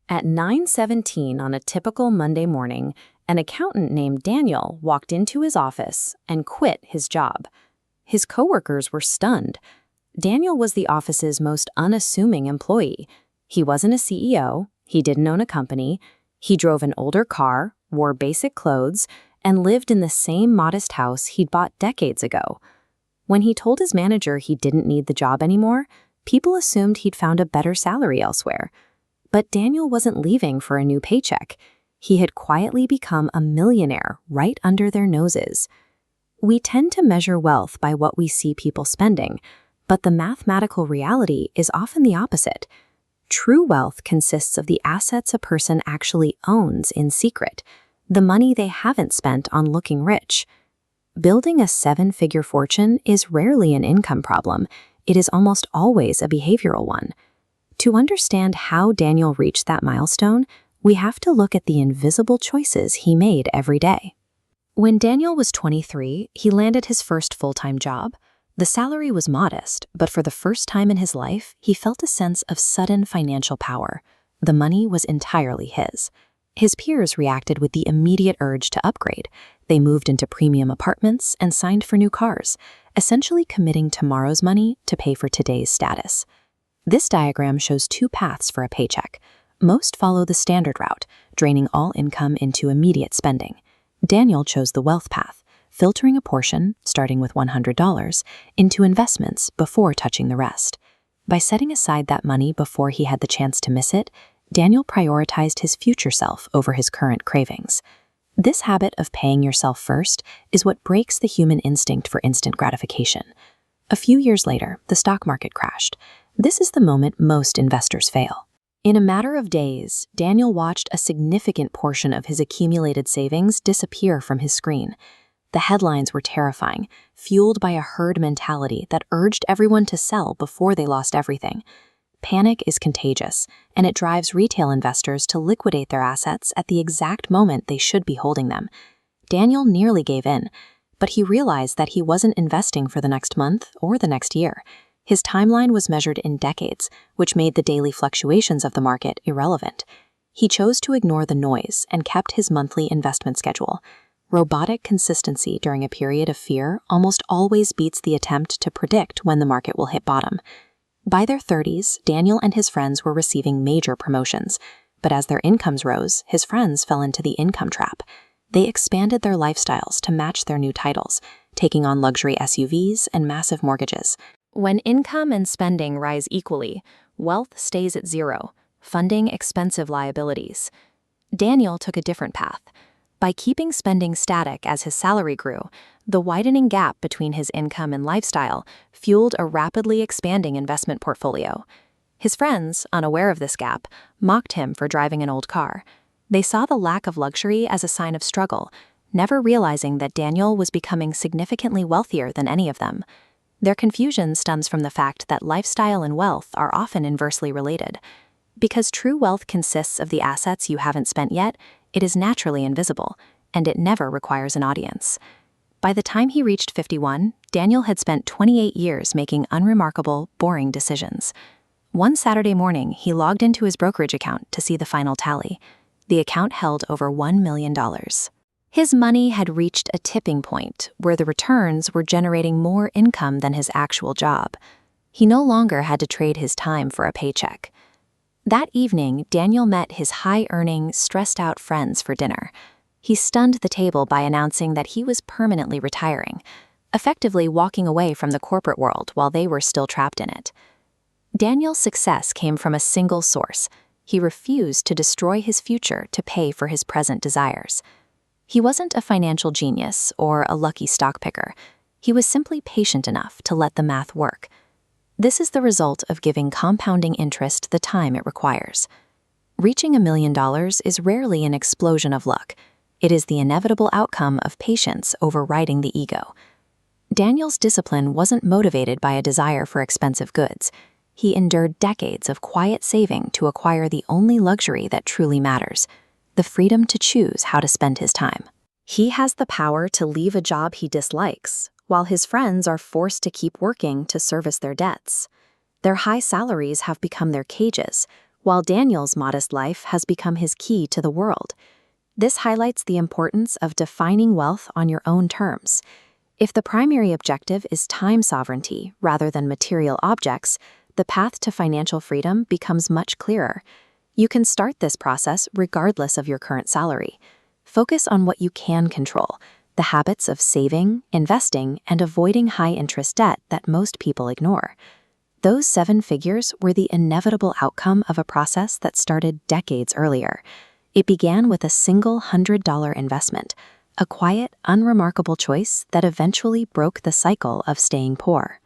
At 9:17 on a typical Monday morning, an accountant named Daniel walked into his office and quit his job. His coworkers were stunned. Daniel was the office's most unassuming employee. He wasn't a CEO, he didn't own a company, he drove an older car, wore basic clothes, and lived in the same modest house he'd bought decades ago. When he told his manager he didn't need the job anymore, people assumed he'd found a better salary elsewhere. But Daniel wasn't leaving for a new paycheck. He had quietly become a millionaire right under their noses. We tend to measure wealth by what we see people spending, but the mathematical reality is often the opposite. True wealth consists of the assets a person actually owns in secret, the money they haven't spent on looking rich. Building a seven-figure fortune is rarely an income problem. It is almost always a behavioral one. To understand how Daniel reached that milestone, we have to look at the invisible choices he made every day. When Daniel was 23, he landed his first full-time job. The salary was modest, but for the first time in his life, he felt a sense of sudden financial power. The money was entirely his. His peers reacted with the immediate urge to upgrade. They moved into premium apartments and signed for new cars, essentially committing tomorrow's money to pay for today's status. This diagram shows two paths for a paycheck. Most follow the standard route, draining all income into immediate spending. Daniel chose the wealth path, filtering a portion, starting with $100, into investments before touching the rest. By setting aside that money before he had the chance to miss it, Daniel prioritized his future self over his current cravings. This habit of paying yourself first is what breaks the human instinct for instant gratification. A few years later, the stock market crashed. This is the moment most investors fail. In a matter of days, Daniel watched a significant portion of his accumulated savings disappear from his screen. The headlines were terrifying, fueled by a herd mentality that urged everyone to sell before they lost everything. Panic is contagious, and it drives retail investors to liquidate their assets at the exact moment they should be holding them. Daniel nearly gave in, but he realized that he wasn't investing for the next month or the next year. His timeline was measured in decades, which made the daily fluctuations of the market irrelevant. He chose to ignore the noise and kept his monthly investment schedule. Robotic consistency during a period of fear almost always beats the attempt to predict when the market will hit bottom. By their 30s, Daniel and his friends were receiving major promotions, but as their incomes rose, his friends fell into the income trap. They expanded their lifestyles to match their new titles, taking on luxury SUVs and massive mortgages. When income and spending rise equally, wealth stays at zero, funding expensive liabilities. Daniel took a different path. By keeping spending static as his salary grew, the widening gap between his income and lifestyle fueled a rapidly expanding investment portfolio. His friends, unaware of this gap, mocked him for driving an old car. They saw the lack of luxury as a sign of struggle, never realizing that Daniel was becoming significantly wealthier than any of them. Their confusion stems from the fact that lifestyle and wealth are often inversely related. Because true wealth consists of the assets you haven't spent yet, it is naturally invisible, and it never requires an audience. By the time he reached 51, Daniel had spent 28 years making unremarkable, boring decisions. One Saturday morning, he logged into his brokerage account to see the final tally. The account held over $1 million. His money had reached a tipping point where the returns were generating more income than his actual job. He no longer had to trade his time for a paycheck. That evening, Daniel met his high-earning, stressed-out friends for dinner. He stunned the table by announcing that he was permanently retiring, effectively walking away from the corporate world while they were still trapped in it. Daniel's success came from a single source. He refused to destroy his future to pay for his present desires. He wasn't a financial genius or a lucky stock picker. He was simply patient enough to let the math work. This is the result of giving compounding interest the time it requires. Reaching $1 million is rarely an explosion of luck. It is the inevitable outcome of patience overriding the ego. Daniel's discipline wasn't motivated by a desire for expensive goods. He endured decades of quiet saving to acquire the only luxury that truly matters: the freedom to choose how to spend his time. He has the power to leave a job he dislikes, while his friends are forced to keep working to service their debts. Their high salaries have become their cages, while Daniel's modest life has become his key to the world. This highlights the importance of defining wealth on your own terms. If the primary objective is time sovereignty rather than material objects, the path to financial freedom becomes much clearer. You can start this process regardless of your current salary. Focus on what you can control, the habits of saving, investing, and avoiding high-interest debt that most people ignore. Those 7 figures were the inevitable outcome of a process that started decades earlier. It began with a single $100 investment, a quiet, unremarkable choice that eventually broke the cycle of staying poor.